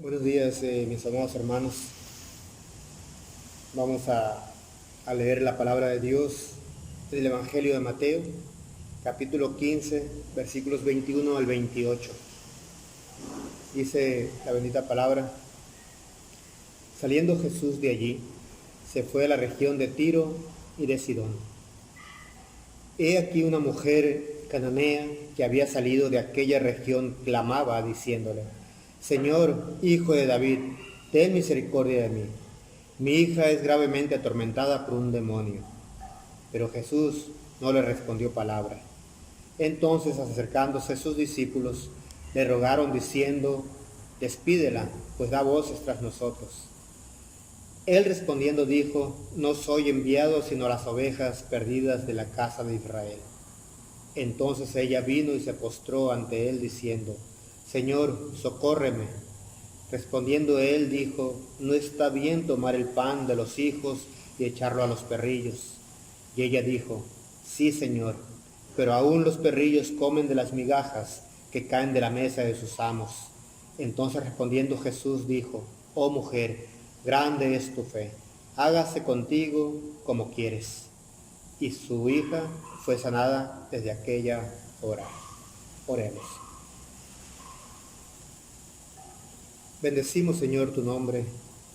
Buenos días, mis amados hermanos. Vamos a leer la palabra de Dios en el Evangelio de Mateo, capítulo 15, versículos 21 al 28. Dice la bendita palabra: Saliendo Jesús de allí, se fue a la región de Tiro y de Sidón. He aquí una mujer cananea que había salido de aquella región clamaba diciéndole: Señor, hijo de David, ten misericordia de mí. Mi hija es gravemente atormentada por un demonio. Pero Jesús no le respondió palabra. Entonces, acercándose sus discípulos, le rogaron diciendo: Despídela, pues da voces tras nosotros. Él respondiendo dijo: No soy enviado sino a las ovejas perdidas de la casa de Israel. Entonces ella vino y se postró ante él diciendo: Señor, socórreme. Respondiendo él dijo: No está bien tomar el pan de los hijos y echarlo a los perrillos. Y ella dijo: Sí, Señor, pero aún los perrillos comen de las migajas que caen de la mesa de sus amos. Entonces respondiendo Jesús dijo: Oh mujer, grande es tu fe, hágase contigo como quieres. Y su hija fue sanada desde aquella hora. Oremos. Bendecimos, Señor, tu nombre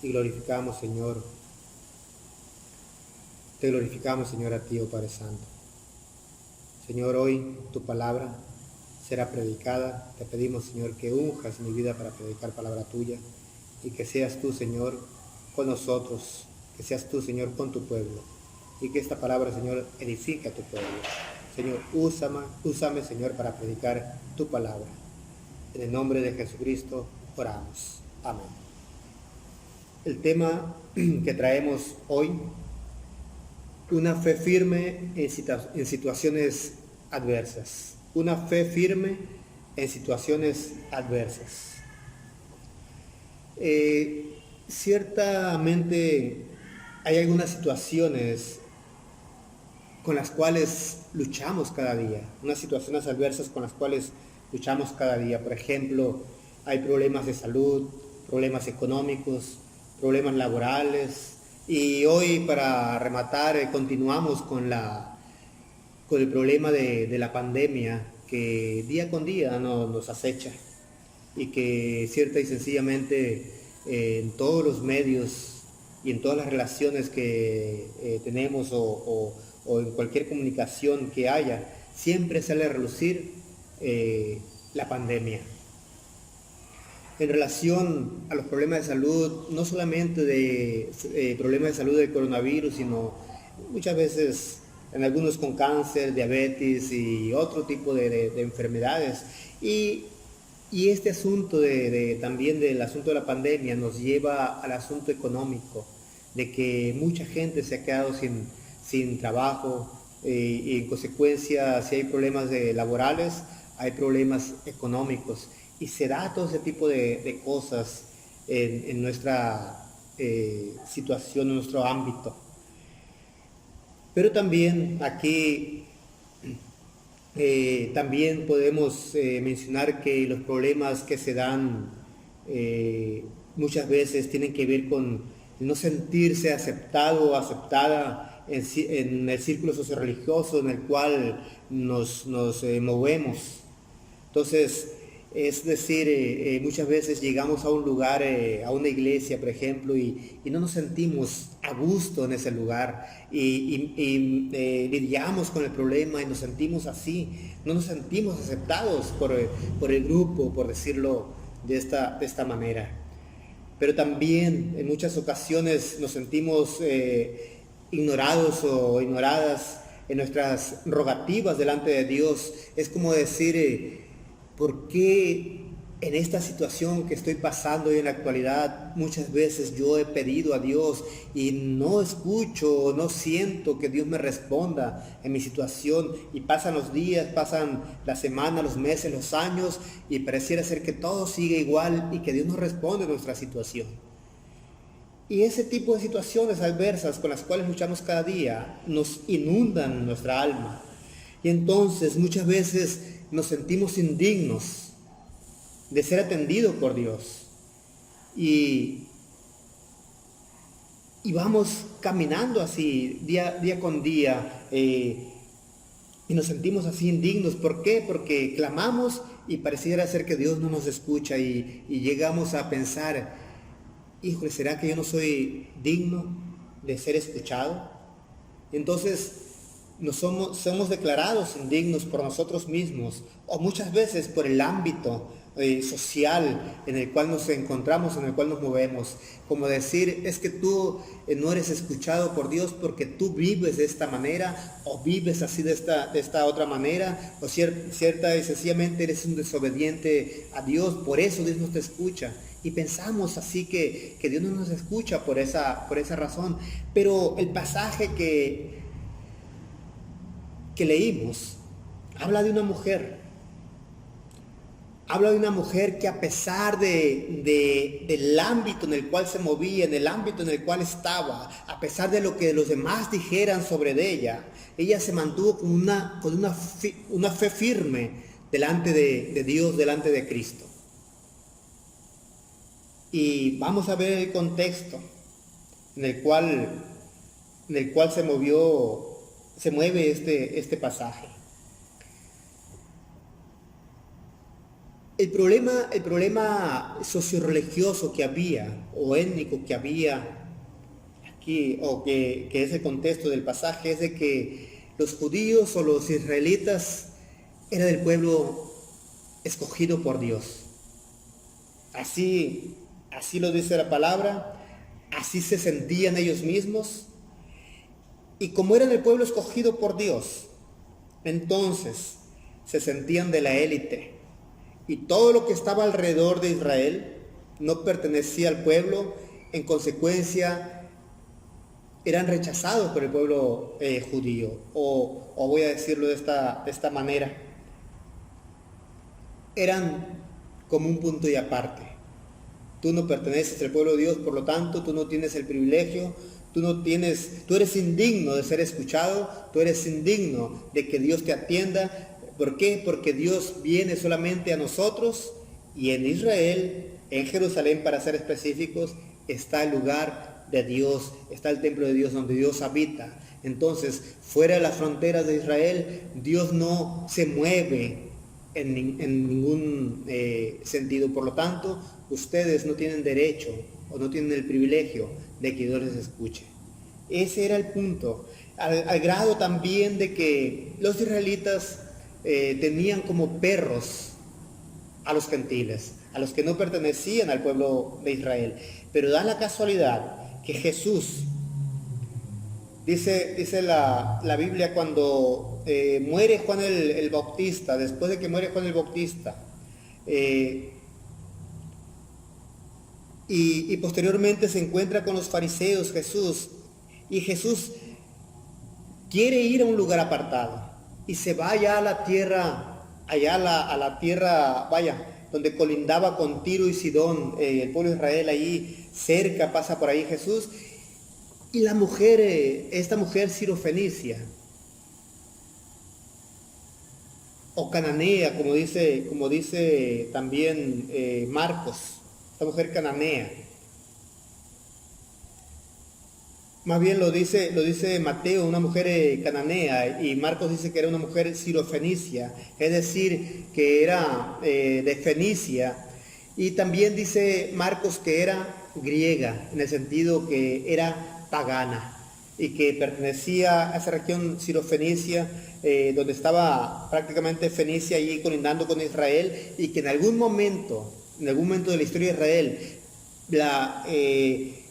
y glorificamos, Señor. Te glorificamos, Señor, a ti, oh Padre Santo. Señor, hoy tu palabra será predicada. Te pedimos, Señor, que unjas mi vida para predicar palabra tuya y que seas tú, Señor, con nosotros, que seas tú, Señor, con tu pueblo y que esta palabra, Señor, edifique a tu pueblo. Señor, úsame, Señor, para predicar tu palabra. En el nombre de Jesucristo oramos. Amén. El tema que traemos hoy: una fe firme en situaciones adversas. Una fe firme en situaciones adversas. Ciertamente hay algunas situaciones con las cuales luchamos cada día, unas situaciones adversas con las cuales luchamos cada día. Por ejemplo, hay problemas de salud, problemas económicos, problemas laborales, y hoy, para rematar, continuamos con el problema de la pandemia que día con día nos acecha y que cierta y sencillamente en todos los medios y en todas las relaciones que tenemos o en cualquier comunicación que haya, siempre sale a relucir la pandemia. En relación a los problemas de salud, no solamente de problemas de salud del coronavirus, sino muchas veces en algunos con cáncer, diabetes y otro tipo de enfermedades. Y este asunto también del asunto de la pandemia nos lleva al asunto económico, de que mucha gente se ha quedado sin trabajo, y en consecuencia, si hay problemas laborales, hay problemas económicos, y se da todo ese tipo de cosas en nuestra situación, en nuestro ámbito. Pero también aquí también podemos mencionar que los problemas que se dan muchas veces tienen que ver con no sentirse aceptado o aceptada en el círculo socio-religioso en el cual nos movemos. Entonces, es decir, muchas veces llegamos a un lugar, a una iglesia, por ejemplo, y no nos sentimos a gusto en ese lugar y lidiamos con el problema y nos sentimos así, no nos sentimos aceptados por el grupo, por decirlo de esta manera. Pero también en muchas ocasiones nos sentimos ignorados o ignoradas en nuestras rogativas delante de Dios. Es como decir: ¿por qué en esta situación que estoy pasando hoy en la actualidad muchas veces yo he pedido a Dios y no escucho, no siento que Dios me responda en mi situación? Y pasan los días, pasan las semanas, los meses, los años, y pareciera ser que todo sigue igual y que Dios no responde a nuestra situación. Y ese tipo de situaciones adversas con las cuales luchamos cada día nos inundan nuestra alma. Y entonces muchas veces nos sentimos indignos de ser atendidos por Dios. y, y vamos caminando así día con día, y nos sentimos así indignos. ¿Por qué? Porque clamamos y pareciera ser que Dios no nos escucha, y llegamos a pensar, híjole, ¿será que yo no soy digno de ser escuchado? Entonces somos declarados indignos por nosotros mismos, o muchas veces por el ámbito social en el cual nos encontramos, en el cual nos movemos. Como decir, es que tú no eres escuchado por Dios porque tú vives de esta manera, o vives así de esta otra manera, o cierta y sencillamente eres un desobediente a Dios, por eso Dios no te escucha. Y pensamos así que Dios no nos escucha por esa razón. Pero el pasaje que leímos habla de una mujer. Habla de una mujer que, a pesar del ámbito en el cual se movía, en el ámbito en el cual estaba, a pesar de lo que los demás dijeran sobre ella se mantuvo con una fe firme delante de Dios, delante de Cristo. Y vamos a ver el contexto en el cual se mueve este pasaje. El problema socioreligioso que había, o étnico que había aquí, o que es el contexto del pasaje, es de que los judíos o los israelitas eran del pueblo escogido por Dios. Así lo dice la palabra, así se sentían ellos mismos. Y como eran el pueblo escogido por Dios, entonces se sentían de la élite. Y todo lo que estaba alrededor de Israel no pertenecía al pueblo. En consecuencia, eran rechazados por el pueblo judío. O voy a decirlo de esta manera. Eran como un punto y aparte. Tú no perteneces al pueblo de Dios, por lo tanto, tú no tienes el privilegio. Tú eres indigno de ser escuchado. Tú eres indigno de que Dios te atienda. ¿Por qué? Porque Dios viene solamente a nosotros, y en Israel, en Jerusalén para ser específicos, está el lugar de Dios, está el templo de Dios donde Dios habita. Entonces, fuera de las fronteras de Israel, Dios no se mueve en ningún sentido. Por lo tanto, ustedes no tienen derecho o no tienen el privilegio de que Dios les escuche. Ese era el punto, al grado también de que los israelitas tenían como perros a los gentiles, a los que no pertenecían al pueblo de Israel. Pero da la casualidad que Jesús, dice la Biblia, cuando muere Juan el Bautista, después de que muere Juan el Bautista, y posteriormente se encuentra con los fariseos Jesús, y Jesús quiere ir a un lugar apartado, y se va allá a la tierra, donde colindaba con Tiro y Sidón, el pueblo de Israel, allí cerca, pasa por ahí Jesús, y la mujer, esta mujer sirofenicia, o cananea, como dice también Marcos, esta mujer cananea. Más bien lo dice Mateo, una mujer cananea, y Marcos dice que era una mujer sirofenicia, es decir, que era de Fenicia, y también dice Marcos que era griega, en el sentido que era pagana, y que pertenecía a esa región sirofenicia, donde estaba prácticamente Fenicia allí colindando con Israel, y que en algún momento de la historia de Israel,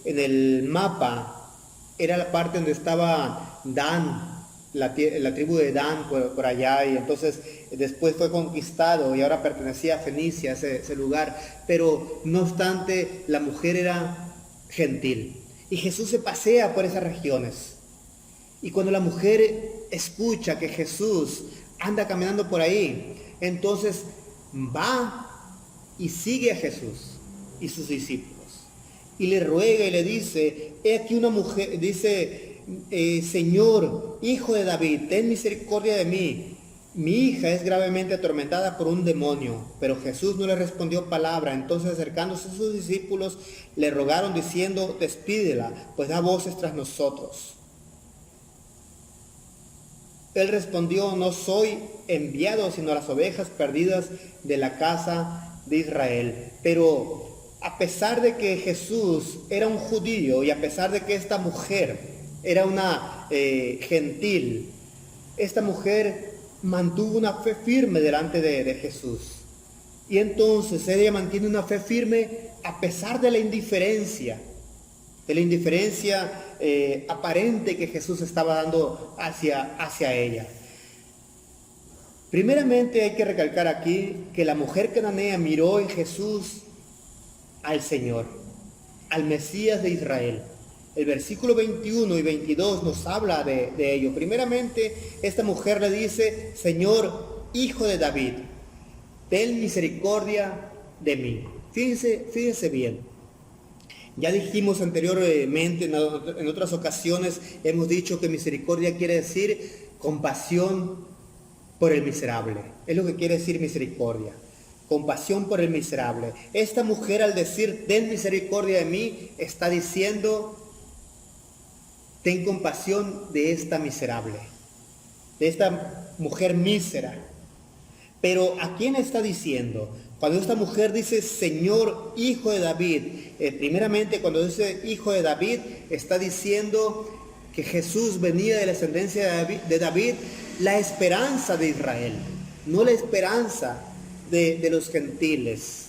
en el mapa, era la parte donde estaba Dan, la tribu de Dan por allá, y entonces después fue conquistado y ahora pertenecía a Fenicia, ese lugar. Pero no obstante, la mujer era gentil, y Jesús se pasea por esas regiones. Y cuando la mujer escucha que Jesús anda caminando por ahí, entonces va y sigue a Jesús y sus discípulos, y le ruega y le dice: he aquí una mujer, dice, Señor, hijo de David, ten misericordia de mí. mi hija es gravemente atormentada por un demonio. Pero Jesús no le respondió palabra. Entonces, acercándose a sus discípulos, le rogaron diciendo, despídela, pues da voces tras nosotros. Él respondió, no soy enviado sino a las ovejas perdidas de la casa de Israel. Pero a pesar de que Jesús era un judío y a pesar de que esta mujer era una gentil, esta mujer mantuvo una fe firme delante de Jesús. Y entonces ella mantiene una fe firme a pesar de la indiferencia aparente que Jesús estaba dando hacia ella. Primeramente hay que recalcar aquí que la mujer cananea miró en Jesús al Señor, al Mesías de Israel. El versículo 21 y 22 nos habla de ello. Primeramente, esta mujer le dice, Señor, hijo de David, ten misericordia de mí. Fíjense bien. Ya dijimos anteriormente, en otras ocasiones, hemos dicho que misericordia quiere decir compasión por el miserable. Es lo que quiere decir misericordia. Compasión por el miserable. Esta mujer, al decir, ten misericordia de mí, está diciendo, ten compasión de esta miserable, de esta mujer mísera. Pero ¿a quién está diciendo? Cuando esta mujer dice, Señor, hijo de David, primeramente cuando dice hijo de David, está diciendo que Jesús venía de la descendencia de David, la esperanza de Israel, no la esperanza de los gentiles.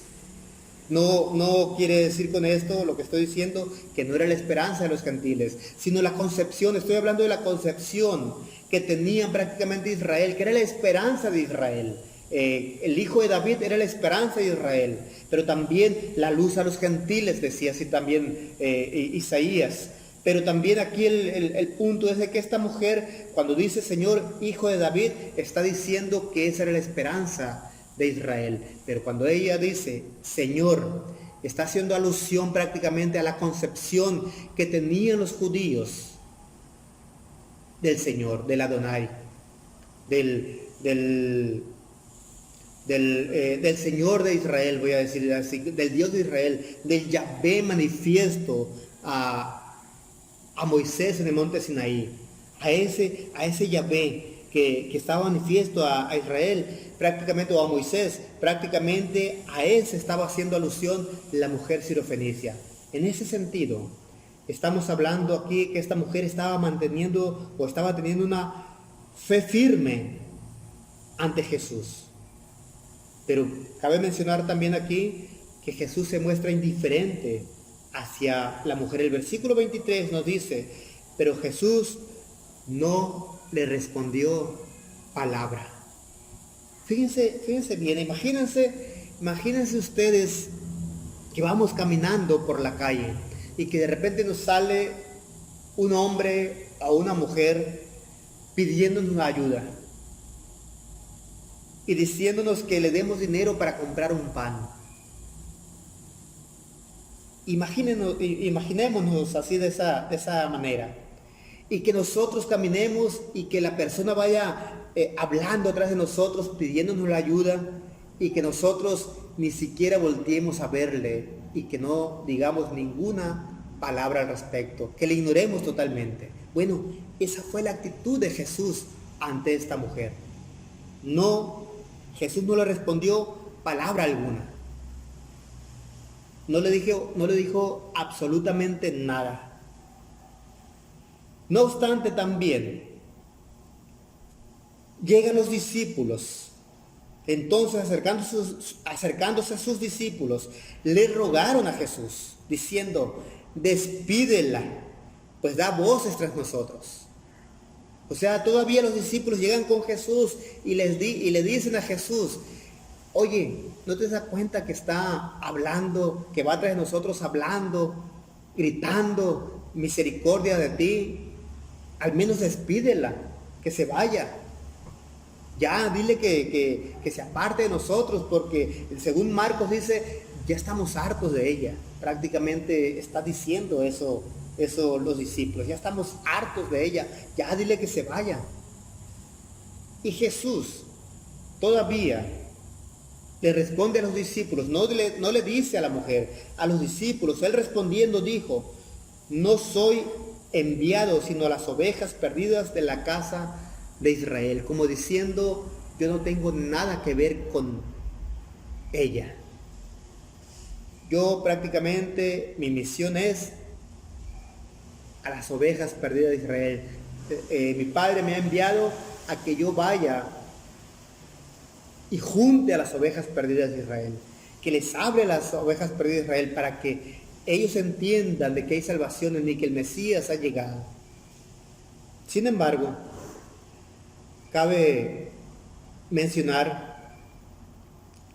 No quiere decir con esto lo que estoy diciendo que no era la esperanza de los gentiles, sino la concepción. Estoy hablando de la concepción que tenía prácticamente Israel, que era la esperanza de Israel. El hijo de David era la esperanza de Israel, pero también la luz a los gentiles, decía así también Isaías. Pero también aquí el punto es de que esta mujer, cuando dice Señor, hijo de David, está diciendo que esa era la esperanza de Israel. Pero cuando ella dice Señor, está haciendo alusión prácticamente a la concepción que tenían los judíos del Señor, del Adonai, del Señor de Israel, voy a decir así, del Dios de Israel, del Yahvé manifiesto a Moisés en el monte Sinaí, a ese Yahvé que estaba manifiesto a Israel, prácticamente, o a Moisés, prácticamente a él se estaba haciendo alusión la mujer sirofenicia. En ese sentido, estamos hablando aquí que esta mujer estaba manteniendo o estaba teniendo una fe firme ante Jesús. Pero cabe mencionar también aquí que Jesús se muestra indiferente hacia la mujer. El versículo 23 nos dice, pero Jesús no le respondió palabra. Fíjense bien, imagínense ustedes que vamos caminando por la calle y que de repente nos sale un hombre o una mujer pidiéndonos ayuda y diciéndonos que le demos dinero para comprar un pan. Imaginémonos así de esa manera. Y que nosotros caminemos y que la persona vaya hablando atrás de nosotros, pidiéndonos la ayuda, y que nosotros ni siquiera volteemos a verle y que no digamos ninguna palabra al respecto, que le ignoremos totalmente. Bueno, esa fue la actitud de Jesús ante esta mujer. Jesús no le respondió palabra alguna. No le dijo absolutamente nada. No obstante, también llegan los discípulos. Entonces, acercándose a sus discípulos, le rogaron a Jesús, diciendo, despídela, pues da voces tras nosotros. O sea, todavía los discípulos llegan con Jesús y le dicen a Jesús, oye, ¿no te das cuenta que está hablando, que va tras de nosotros hablando, gritando misericordia de ti? Al menos despídela, que se vaya. Ya, dile que se aparte de nosotros, porque según Marcos dice, ya estamos hartos de ella. Prácticamente está diciendo eso los discípulos, ya estamos hartos de ella, ya dile que se vaya. Y Jesús, todavía le responde a los discípulos, no le dice a la mujer, a los discípulos. Él respondiendo dijo, no soy enviado sino a las ovejas perdidas de la casa de Israel, como diciendo, yo no tengo nada que ver con ella. Yo prácticamente, mi misión es a las ovejas perdidas de Israel. Mi Padre me ha enviado a que yo vaya y junte a las ovejas perdidas de Israel, que les hable a las ovejas perdidas de Israel para que ellos entiendan de que hay salvación en mí, que el Mesías ha llegado. Sin embargo, cabe mencionar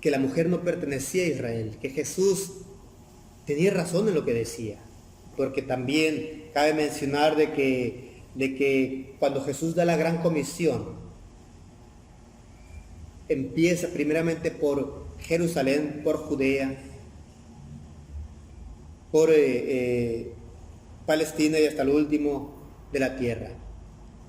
que la mujer no pertenecía a Israel, que Jesús tenía razón en lo que decía, porque también cabe mencionar de que cuando Jesús da la gran comisión, empieza primeramente por Jerusalén, por Judea, por Palestina y hasta el último de la tierra.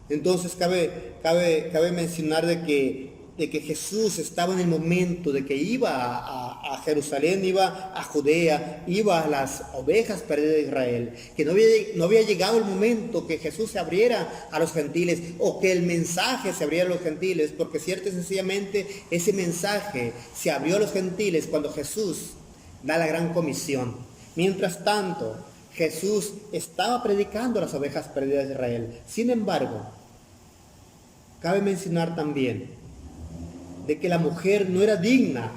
Entonces cabe mencionar de que Jesús estaba en el momento de que iba a Jerusalén, iba a Judea, iba a las ovejas perdidas de Israel, que no había llegado el momento que Jesús se abriera a los gentiles o que el mensaje se abriera a los gentiles, porque cierto y sencillamente ese mensaje se abrió a los gentiles cuando Jesús da la gran comisión. Mientras tanto, Jesús estaba predicando a las ovejas perdidas de Israel. Sin embargo, cabe mencionar también de que la mujer no era digna,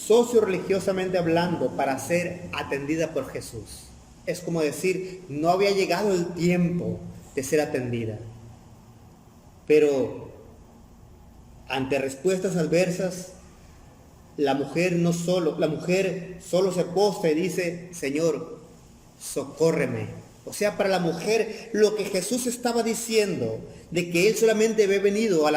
socio-religiosamente hablando, para ser atendida por Jesús. Es como decir, no había llegado el tiempo de ser atendida. Pero ante respuestas adversas, la mujer solo se postra y dice, Señor, socórreme. O sea, para la mujer lo que Jesús estaba diciendo, de que Él solamente había venido a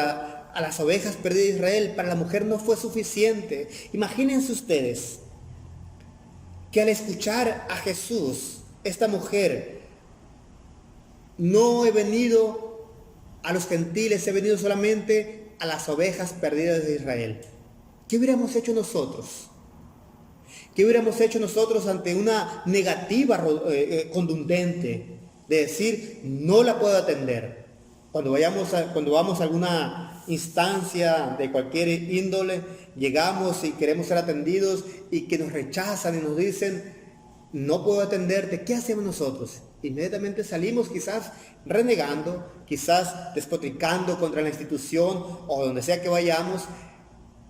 las ovejas perdidas de Israel, para la mujer no fue suficiente. Imagínense ustedes que al escuchar a Jesús, esta mujer, no he venido a los gentiles, he venido solamente a las ovejas perdidas de Israel. ¿Qué hubiéramos hecho nosotros? ¿Qué hubiéramos hecho nosotros ante una negativa contundente de decir, no la puedo atender? Cuando vamos a alguna instancia de cualquier índole, llegamos y queremos ser atendidos y que nos rechazan y nos dicen, no puedo atenderte, ¿qué hacemos nosotros? Inmediatamente salimos quizás renegando, quizás despotricando contra la institución o donde sea que vayamos,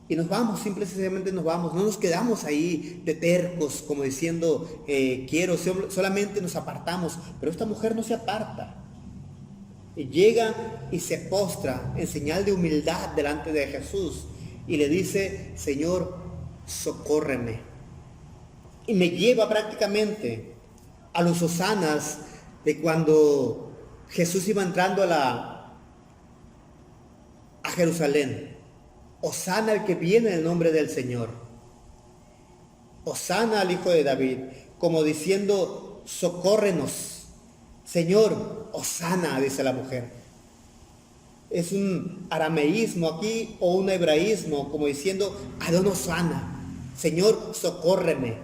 y nos vamos, simple y sencillamente nos vamos, no nos quedamos ahí de tercos, como diciendo, quiero, solamente nos apartamos. Pero esta mujer no se aparta. Y llega y se postra en señal de humildad delante de Jesús y le dice, Señor, socórreme. Y me lleva prácticamente a los hosanas de cuando Jesús iba entrando a Jerusalén. Hosana al que viene en el nombre del Señor. Hosana al Hijo de David, como diciendo, socórrenos. Señor, Hosana, dice la mujer. Es un arameísmo aquí o un hebraísmo, como diciendo, Adón Hosana. Señor, socórreme.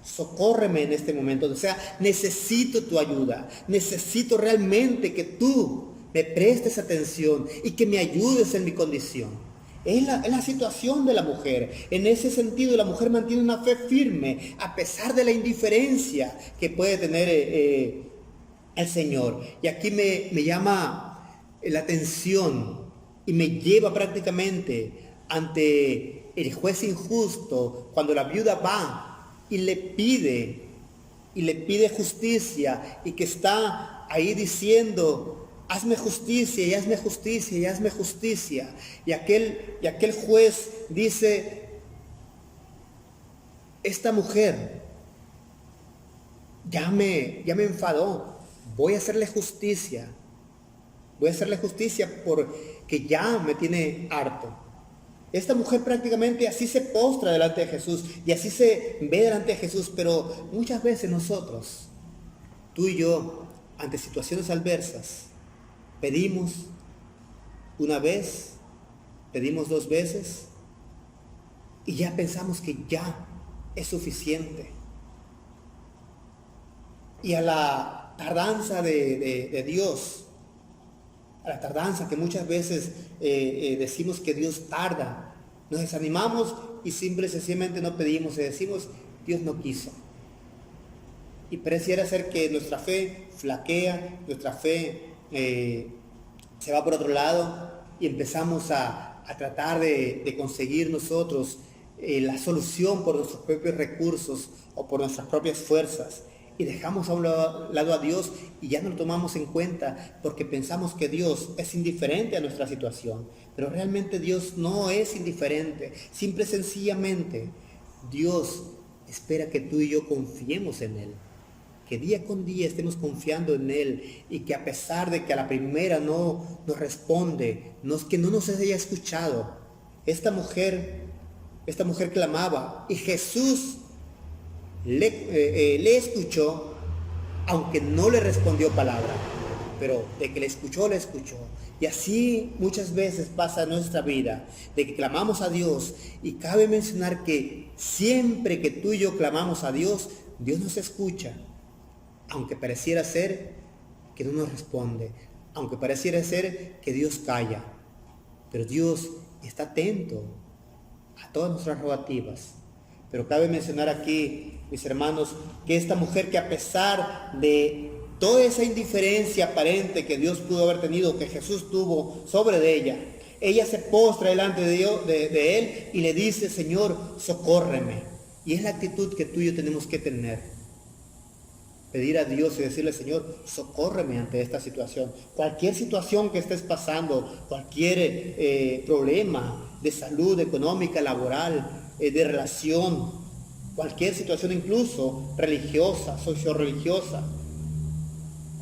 Socórreme en este momento. O sea, necesito tu ayuda. Necesito realmente que tú me prestes atención y que me ayudes en mi condición. Es la situación de la mujer. En ese sentido, la mujer mantiene una fe firme a pesar de la indiferencia que puede tener el Señor. Y aquí me llama la atención y me lleva prácticamente ante el juez injusto cuando la viuda va y le pide justicia y que está ahí diciendo, hazme justicia y hazme justicia y hazme justicia. Y aquel juez dice, esta mujer ya me enfadó, voy a hacerle justicia porque ya me tiene harto. Esta mujer prácticamente así se postra delante de Jesús y así se ve delante de Jesús, pero muchas veces nosotros, tú y yo, ante situaciones adversas, pedimos una vez, pedimos 2 veces y ya pensamos que ya es suficiente. Y a la tardanza de Dios, a la tardanza que muchas veces decimos que Dios tarda, nos desanimamos y simple y sencillamente no pedimos y decimos, Dios no quiso. Y pareciera ser que nuestra fe flaquea, nuestra fe se va por otro lado y empezamos a tratar de conseguir nosotros la solución por nuestros propios recursos o por nuestras propias fuerzas. Y dejamos a un lado a Dios y ya no lo tomamos en cuenta porque pensamos que Dios es indiferente a nuestra situación. Pero realmente Dios no es indiferente. Simple y sencillamente Dios espera que tú y yo confiemos en Él. Que día con día estemos confiando en Él y que a pesar de que a la primera no nos responde, que no nos haya escuchado, esta mujer clamaba y Jesús le escuchó, aunque no le respondió palabra, pero de que le escuchó. Y así muchas veces pasa en nuestra vida, de que clamamos a Dios, y cabe mencionar que siempre que tú y yo clamamos a Dios, Dios nos escucha, aunque pareciera ser que no nos responde, aunque pareciera ser que Dios calla, pero Dios está atento a todas nuestras rogativas. Pero cabe mencionar aquí, mis hermanos, que esta mujer, que a pesar de toda esa indiferencia aparente que Dios pudo haber tenido, que Jesús tuvo sobre de ella, ella se postra delante de Dios, de Él, y le dice, Señor, socórreme. Y es la actitud que tú y yo tenemos que tener. Pedir a Dios y decirle, Señor, socórreme ante esta situación. Cualquier situación que estés pasando, cualquier problema de salud, económica, laboral, de relación, cualquier situación incluso religiosa, socio-religiosa,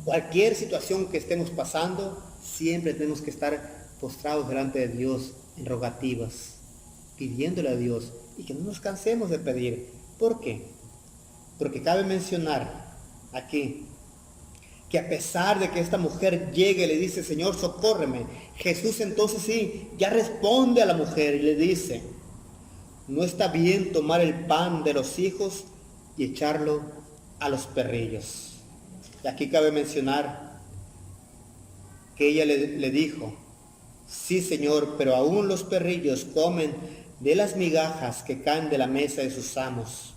cualquier situación que estemos pasando, siempre tenemos que estar postrados delante de Dios en rogativas, pidiéndole a Dios, y que no nos cansemos de pedir. ¿Por qué? Porque cabe mencionar aquí que a pesar de que esta mujer llegue y le dice, Señor, socórreme, Jesús entonces sí, ya responde a la mujer y le dice, no está bien tomar el pan de los hijos y echarlo a los perrillos. Y aquí cabe mencionar que ella le dijo, sí, Señor, pero aún los perrillos comen de las migajas que caen de la mesa de sus amos.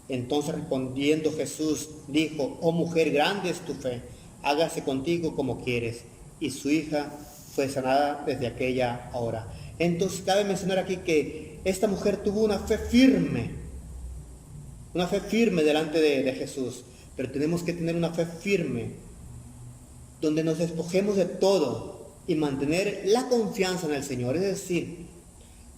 Entonces respondiendo Jesús dijo, oh mujer, grande es tu fe, hágase contigo como quieres. Y su hija fue sanada desde aquella hora. Entonces cabe mencionar aquí que esta mujer tuvo una fe firme delante de Jesús. Pero tenemos que tener una fe firme, donde nos despojemos de todo y mantener la confianza en el Señor. Es decir,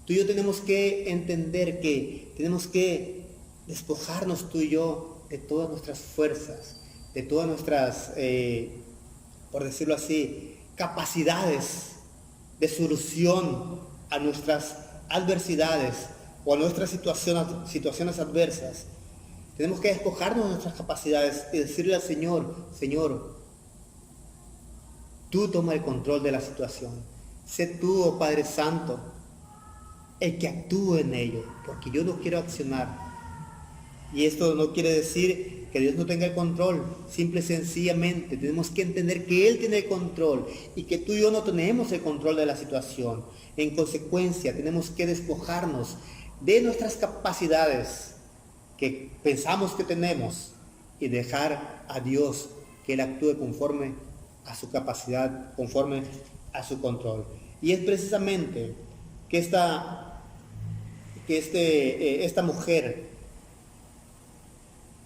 tú y yo tenemos que entender que tenemos que despojarnos tú y yo de todas nuestras fuerzas, de todas nuestras, por decirlo así, capacidades de solución a nuestras adversidades o a nuestras situaciones adversas. Tenemos que despojarnos de nuestras capacidades y decirle al Señor, Señor, tú toma el control de la situación. Sé tú, oh Padre Santo, el que actúe en ello, porque yo no quiero accionar. Y esto no quiere decir que Dios no tenga el control. Simple y sencillamente tenemos que entender que Él tiene el control y que tú y yo no tenemos el control de la situación. En consecuencia, tenemos que despojarnos de nuestras capacidades que pensamos que tenemos y dejar a Dios que Él actúe conforme a su capacidad, conforme a su control. Y es precisamente que esta mujer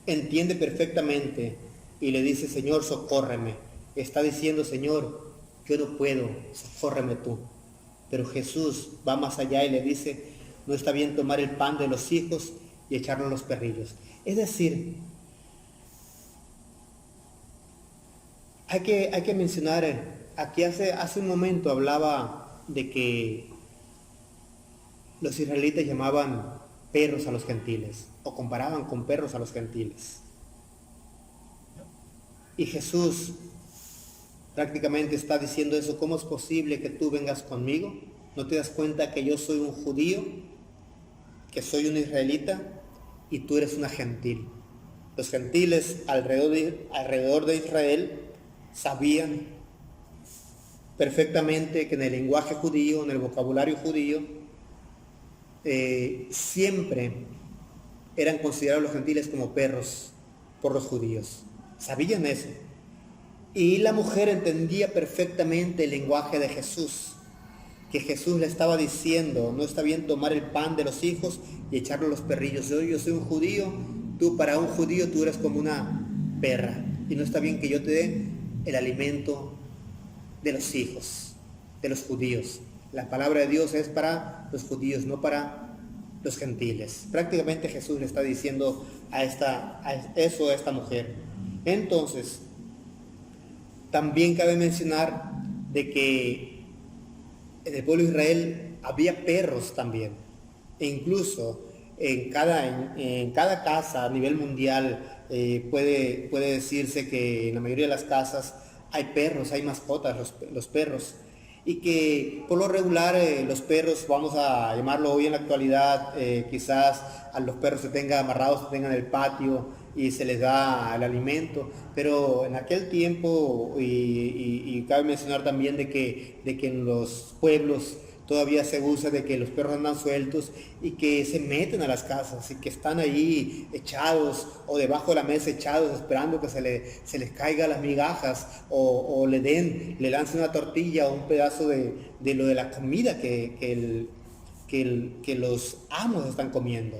entiende perfectamente y le dice, Señor, socórreme. Está diciendo, Señor, yo no puedo, socórreme tú. Pero Jesús va más allá y le dice, no está bien tomar el pan de los hijos y echarlo a los perrillos. Es decir, hay que mencionar, aquí hace un momento hablaba de que los israelitas llamaban perros a los gentiles, o comparaban con perros a los gentiles. Y Jesús prácticamente está diciendo eso, ¿cómo es posible que tú vengas conmigo? ¿No te das cuenta que yo soy un judío, que soy un israelita y tú eres una gentil? Los gentiles alrededor de Israel sabían perfectamente que en el lenguaje judío, en el vocabulario judío, siempre eran considerados los gentiles como perros por los judíos. Sabían eso. Y la mujer entendía perfectamente el lenguaje de Jesús, que Jesús le estaba diciendo: no está bien tomar el pan de los hijos y echarlo a los perrillos. Yo soy un judío, para un judío tú eres como una perra, y no está bien que yo te dé el alimento de los hijos, de los judíos. La palabra de Dios es para los judíos, no para los gentiles. Prácticamente Jesús le está diciendo eso a esta mujer. Entonces, también cabe mencionar de que en el pueblo de Israel había perros también, e incluso en cada casa a nivel mundial puede decirse que en la mayoría de las casas hay perros, hay mascotas, los perros, y que por lo regular los perros, vamos a llamarlo hoy en la actualidad, quizás a los perros se tengan amarrados, se tengan en el patio y se les da el alimento, pero en aquel tiempo, y cabe mencionar también de que en los pueblos todavía se usa de que los perros andan sueltos y que se meten a las casas y que están ahí echados o debajo de la mesa echados esperando que se les caiga las migajas o le lancen una tortilla o un pedazo de la comida que los amos están comiendo.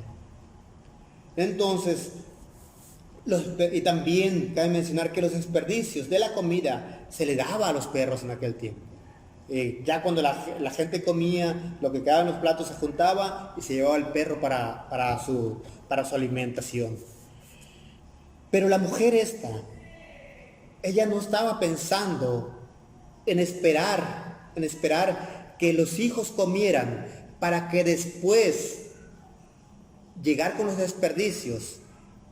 Entonces, y también cabe mencionar que los desperdicios de la comida se le daba a los perros en aquel tiempo. Ya cuando la gente comía, lo que quedaba en los platos se juntaba y se llevaba el perro para su alimentación. Pero la mujer ella no estaba pensando en esperar que los hijos comieran para que después llegar con los desperdicios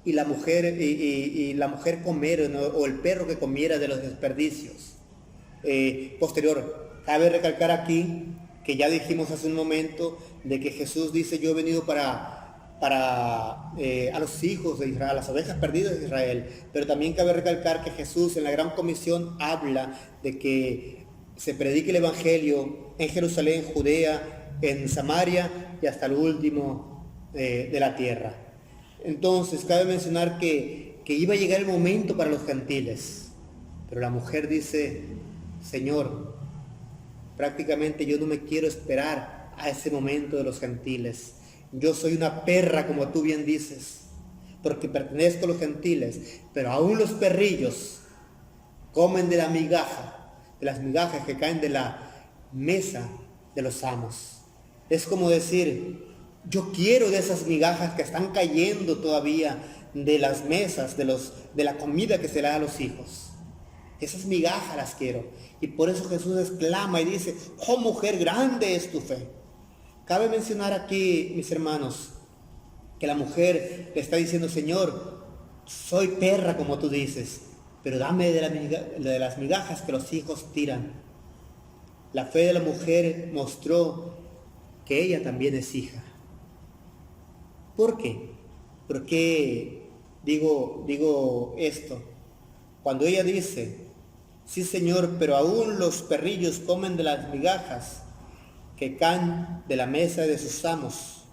y la mujer comer, ¿no? O el perro que comiera de los desperdicios. Posterior, cabe recalcar aquí que ya dijimos hace un momento de que Jesús dice: yo he venido a los hijos de Israel, a las ovejas perdidas de Israel. Pero también cabe recalcar que Jesús en la Gran Comisión habla de que se predique el Evangelio en Jerusalén, Judea, en Samaria y hasta el último de la tierra. Entonces cabe mencionar que iba a llegar el momento para los gentiles, pero la mujer dice: Señor, prácticamente yo no me quiero esperar a ese momento de los gentiles. Yo soy una perra, como tú bien dices, porque pertenezco a los gentiles, pero aún los perrillos comen de las migajas que caen de la mesa de los amos. Es como decir: yo quiero de esas migajas que están cayendo todavía de las mesas, de la comida que se le da a los hijos. Esas migajas las quiero. Y por eso Jesús exclama y dice: oh mujer, grande es tu fe. Cabe mencionar aquí, mis hermanos, que la mujer le está diciendo: Señor, soy perra como tú dices, pero dame de las migajas que los hijos tiran. La fe de la mujer mostró que ella también es hija. ¿Por qué? ¿Por qué digo esto? Cuando ella dice: sí, Señor, pero aún los perrillos comen de las migajas que caen de la mesa de sus amos.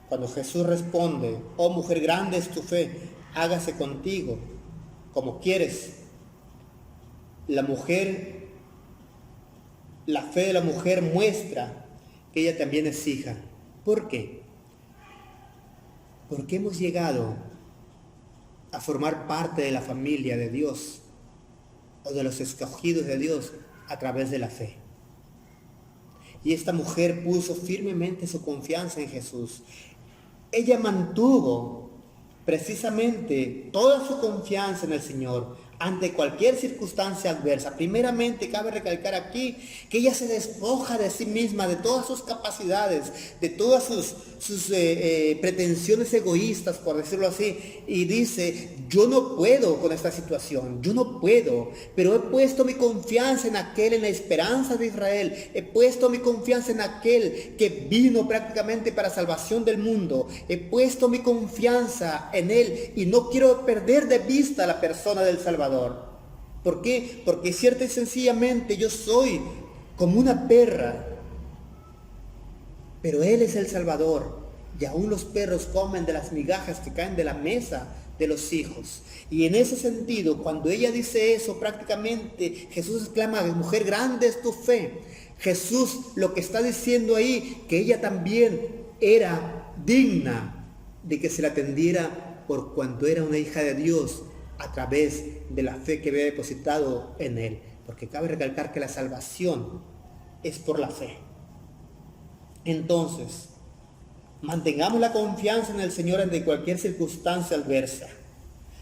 Cuando Jesús responde: oh mujer, grande es tu fe, hágase contigo como quieres. La fe de la mujer muestra que ella también es hija. ¿Por qué? Porque hemos llegado a formar parte de la familia de Dios, o de los escogidos de Dios, a través de la fe. Y esta mujer puso firmemente su confianza en Jesús. Ella mantuvo precisamente toda su confianza en el Señor, ante cualquier circunstancia adversa. Primeramente, cabe recalcar aquí que ella se despoja de sí misma, de todas sus capacidades, de todas sus pretensiones egoístas, por decirlo así, y dice: yo no puedo con esta situación, yo no puedo, pero he puesto mi confianza en aquel, en la esperanza de Israel, he puesto mi confianza en aquel que vino prácticamente para salvación del mundo, he puesto mi confianza en él y no quiero perder de vista a la persona del Salvador. ¿Por qué? Porque cierta y sencillamente yo soy como una perra, pero Él es el Salvador, y aún los perros comen de las migajas que caen de la mesa de los hijos. Y en ese sentido, cuando ella dice eso, prácticamente Jesús exclama: mujer, grande es tu fe. Jesús lo que está diciendo ahí, que ella también era digna de que se la atendiera por cuanto era una hija de Dios, a través de la fe que había depositado en Él. Porque cabe recalcar que la salvación es por la fe. Entonces, mantengamos la confianza en el Señor ante cualquier circunstancia adversa.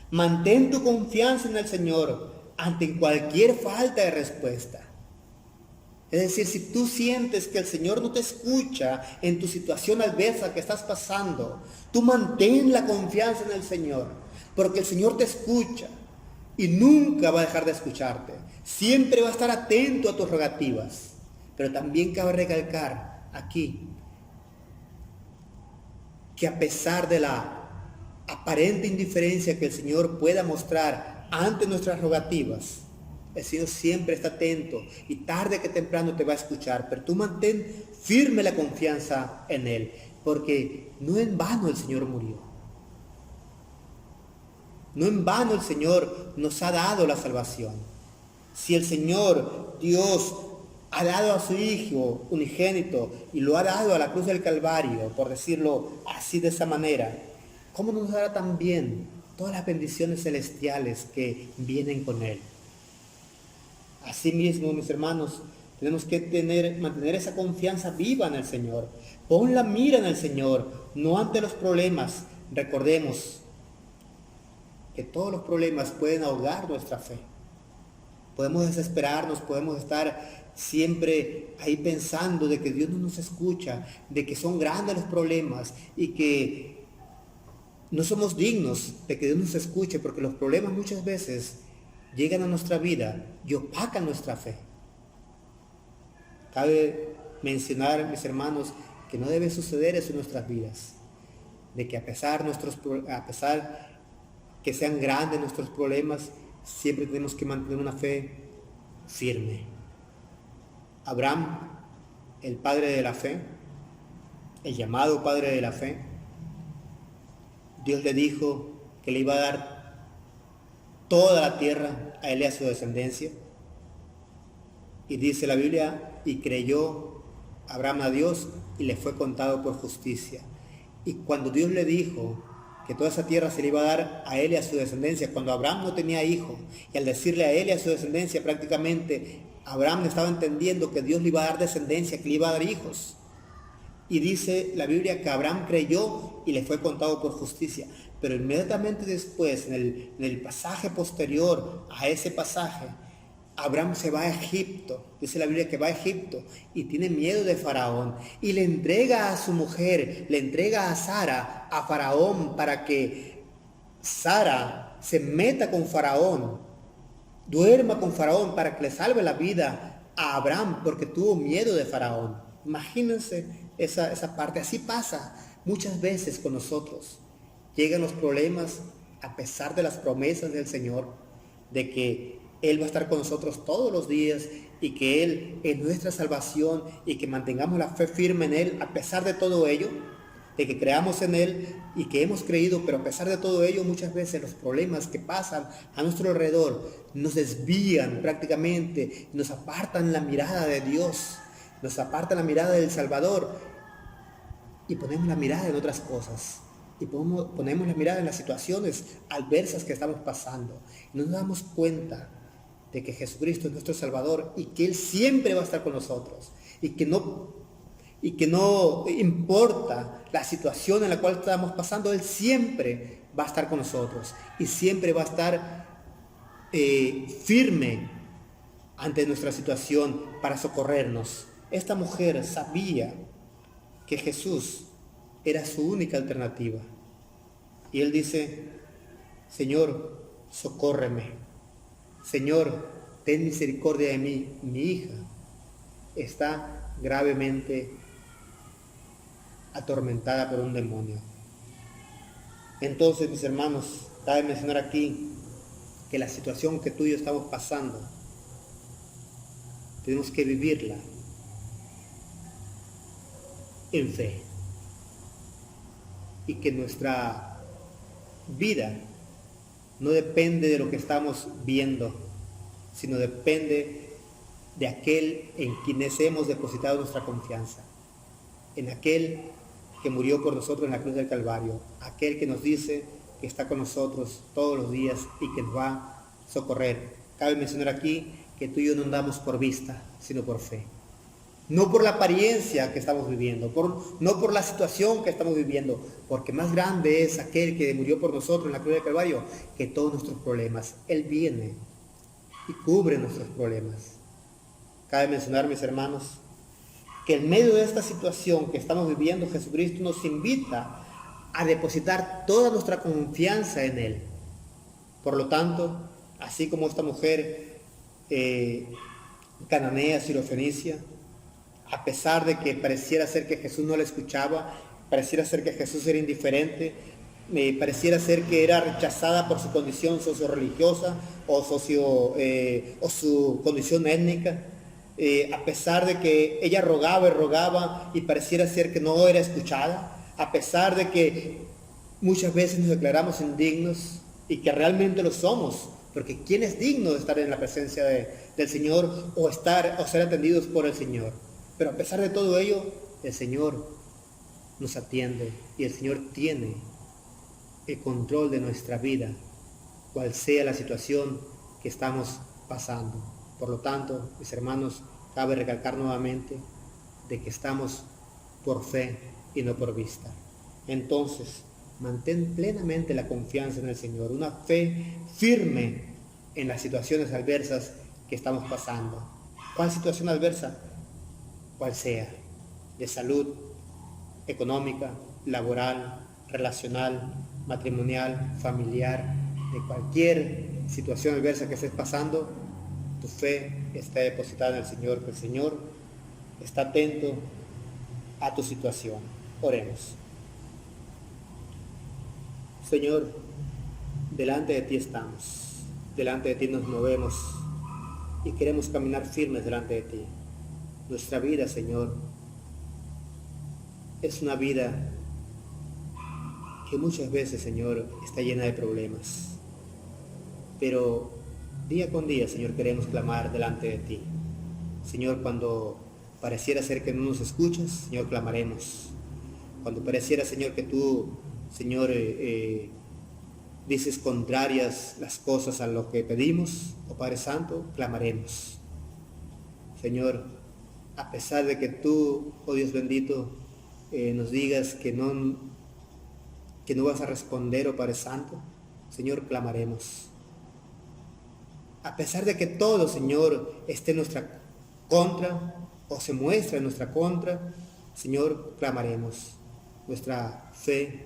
Mantén tu confianza en el Señor ante cualquier falta de respuesta. Es decir, si tú sientes que el Señor no te escucha en tu situación adversa que estás pasando, tú mantén la confianza en el Señor, porque el Señor te escucha y nunca va a dejar de escucharte. Siempre va a estar atento a tus rogativas. Pero también cabe recalcar aquí que a pesar de la aparente indiferencia que el Señor pueda mostrar ante nuestras rogativas, el Señor siempre está atento y tarde que temprano te va a escuchar, pero tú mantén firme la confianza en Él, porque no en vano el Señor murió. No en vano el Señor nos ha dado la salvación. Si el Señor Dios ha dado a su Hijo unigénito y lo ha dado a la cruz del Calvario, por decirlo así de esa manera, ¿cómo nos dará también todas las bendiciones celestiales que vienen con Él? Asimismo, mis hermanos, tenemos que mantener esa confianza viva en el Señor. Pon la mira en el Señor, no ante los problemas. Recordemos que todos los problemas pueden ahogar nuestra fe. Podemos desesperarnos, podemos estar siempre ahí pensando de que Dios no nos escucha, de que son grandes los problemas y que no somos dignos de que Dios nos escuche, porque los problemas muchas veces llegan a nuestra vida y opacan nuestra fe. Cabe mencionar, mis hermanos, que no debe suceder eso en nuestras vidas, de que a pesar que sean grandes nuestros problemas, siempre tenemos que mantener una fe firme. Abraham, el padre de la fe, el llamado padre de la fe, Dios le dijo que le iba a dar toda la tierra a él y a su descendencia. Y dice la Biblia: y creyó Abraham a Dios y le fue contado por justicia. Y cuando Dios le dijo que toda esa tierra se le iba a dar a él y a su descendencia, cuando Abraham no tenía hijo, y al decirle a él y a su descendencia, prácticamente Abraham estaba entendiendo que Dios le iba a dar descendencia, que le iba a dar hijos. Y dice la Biblia que Abraham creyó y le fue contado por justicia. Pero inmediatamente después, en el pasaje posterior a ese pasaje, Abraham se va a Egipto. Dice la Biblia que va a Egipto y tiene miedo de Faraón. Y le entrega a su mujer, le entrega a Sara, a Faraón, para que Sara se meta con Faraón, duerma con Faraón, para que le salve la vida a Abraham, porque tuvo miedo de Faraón. Imagínense esa parte. Así pasa muchas veces con nosotros. Llegan los problemas a pesar de las promesas del Señor, de que Él va a estar con nosotros todos los días y que Él es nuestra salvación y que mantengamos la fe firme en Él a pesar de todo ello, de que creamos en Él y que hemos creído, pero a pesar de todo ello, muchas veces los problemas que pasan a nuestro alrededor nos desvían prácticamente, nos apartan la mirada de Dios, nos apartan la mirada del Salvador y ponemos la mirada en otras cosas. Y ponemos la mirada en las situaciones adversas que estamos pasando. Y nos damos cuenta de que Jesucristo es nuestro Salvador y que Él siempre va a estar con nosotros. Y que no importa la situación en la cual estamos pasando, Él siempre va a estar con nosotros. Y siempre va a estar firme ante nuestra situación para socorrernos. Esta mujer sabía que Jesús era su única alternativa. Y él dice: Señor, socórreme. Señor, ten misericordia de mí. Mi hija está gravemente atormentada por un demonio. Entonces, mis hermanos, cabe mencionar aquí que la situación que tú y yo estamos pasando, tenemos que vivirla en fe. Y que nuestra vida no depende de lo que estamos viendo, sino depende de aquel en quienes hemos depositado nuestra confianza, en aquel que murió por nosotros en la cruz del Calvario, aquel que nos dice que está con nosotros todos los días y que nos va a socorrer. Cabe mencionar aquí que tú y yo no andamos por vista, sino por fe. No por la apariencia que estamos viviendo, no por la situación que estamos viviendo, porque más grande es aquel que murió por nosotros en la cruz del Calvario que todos nuestros problemas. Él viene y cubre nuestros problemas. Cabe mencionar, mis hermanos, que en medio de esta situación que estamos viviendo, Jesucristo nos invita a depositar toda nuestra confianza en Él. Por lo tanto, así como esta mujer cananea, sirofenicia, a pesar de que pareciera ser que Jesús no la escuchaba, pareciera ser que Jesús era indiferente, pareciera ser que era rechazada por su condición socio-religiosa o su condición étnica, a pesar de que ella rogaba y rogaba y pareciera ser que no era escuchada, a pesar de que muchas veces nos declaramos indignos y que realmente lo somos, porque ¿quién es digno de estar en la presencia del Señor o ser atendidos por el Señor? Pero a pesar de todo ello, el Señor nos atiende y el Señor tiene el control de nuestra vida, cual sea la situación que estamos pasando. Por lo tanto, mis hermanos, cabe recalcar nuevamente de que estamos por fe y no por vista. Entonces, mantén plenamente la confianza en el Señor, una fe firme en las situaciones adversas que estamos pasando. ¿Cuál situación adversa? Cual sea, de salud, económica, laboral, relacional, matrimonial, familiar, de cualquier situación adversa que estés pasando, tu fe está depositada en el Señor, que el Señor está atento a tu situación. Oremos. Señor, delante de ti estamos, delante de ti nos movemos y queremos caminar firmes delante de ti. Nuestra vida, Señor, es una vida que muchas veces, Señor, está llena de problemas. Pero día con día, Señor, queremos clamar delante de ti. Señor, cuando pareciera ser que no nos escuchas, Señor, clamaremos. Cuando pareciera, Señor, que tú, Señor, dices contrarias las cosas a lo que pedimos, oh Padre Santo, clamaremos. Señor, a pesar de que tú, oh Dios bendito, nos digas que no vas a responder, oh Padre Santo, Señor, clamaremos. A pesar de que todo, Señor, esté en nuestra contra o se muestra en nuestra contra, Señor, clamaremos. Nuestra fe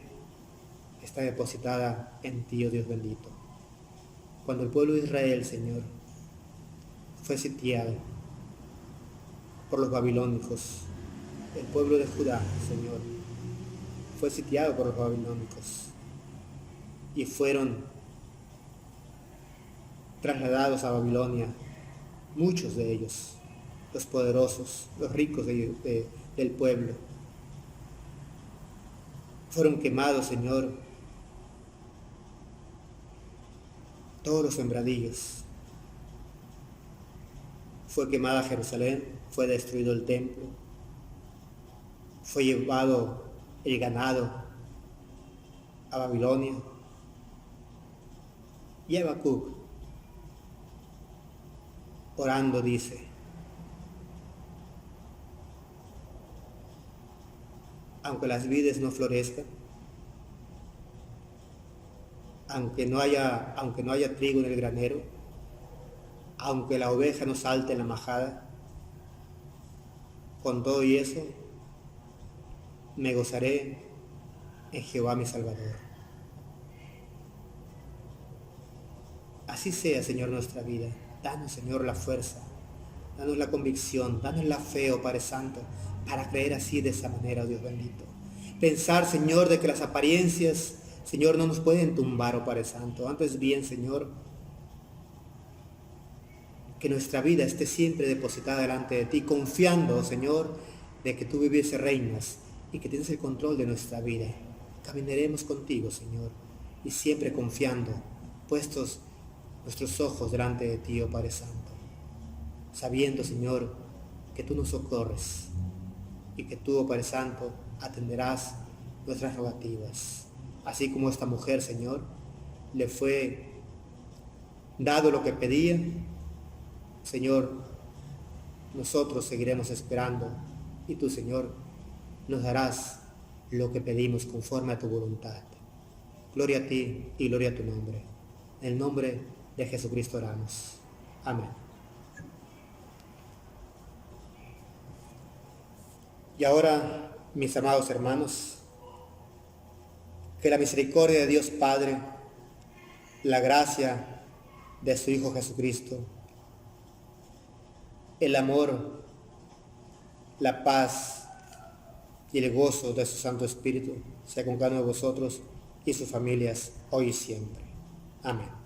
está depositada en ti, oh Dios bendito. Cuando el pueblo de Israel, Señor, fue sitiado por los babilónicos, el pueblo de Judá, Señor, fue sitiado por los babilónicos y fueron trasladados a Babilonia, muchos de ellos, los poderosos, los ricos del pueblo. Fueron quemados, Señor, todos los sembradillos. Fue quemada Jerusalén, fue destruido el templo, fue llevado el ganado a Babilonia. Y Habacuc, orando, dice: aunque las vides no florezcan, aunque no haya trigo en el granero, aunque la oveja no salte en la majada, con todo y eso, me gozaré en Jehová mi Salvador. Así sea, Señor, nuestra vida. Danos, Señor, la fuerza, danos la convicción, danos la fe, oh Padre Santo, para creer así de esa manera, oh Dios bendito. Pensar, Señor, de que las apariencias, Señor, no nos pueden tumbar, oh Padre Santo. Antes bien, Señor, que nuestra vida esté siempre depositada delante de ti, confiando, oh Señor, de que tú vives y reinas y que tienes el control de nuestra vida. Caminaremos contigo, Señor, y siempre confiando, puestos nuestros ojos delante de ti, oh Padre Santo, sabiendo, Señor, que tú nos socorres y que tú, oh Padre Santo, atenderás nuestras rogativas. Así como esta mujer, Señor, le fue dado lo que pedía, Señor, nosotros seguiremos esperando y tú, Señor, nos darás lo que pedimos conforme a tu voluntad. Gloria a ti y gloria a tu nombre. En el nombre de Jesucristo oramos. Amén. Y ahora, mis amados hermanos, que la misericordia de Dios Padre, la gracia de su Hijo Jesucristo, el amor, la paz y el gozo de su Santo Espíritu sea con cada uno de vosotros y sus familias hoy y siempre. Amén.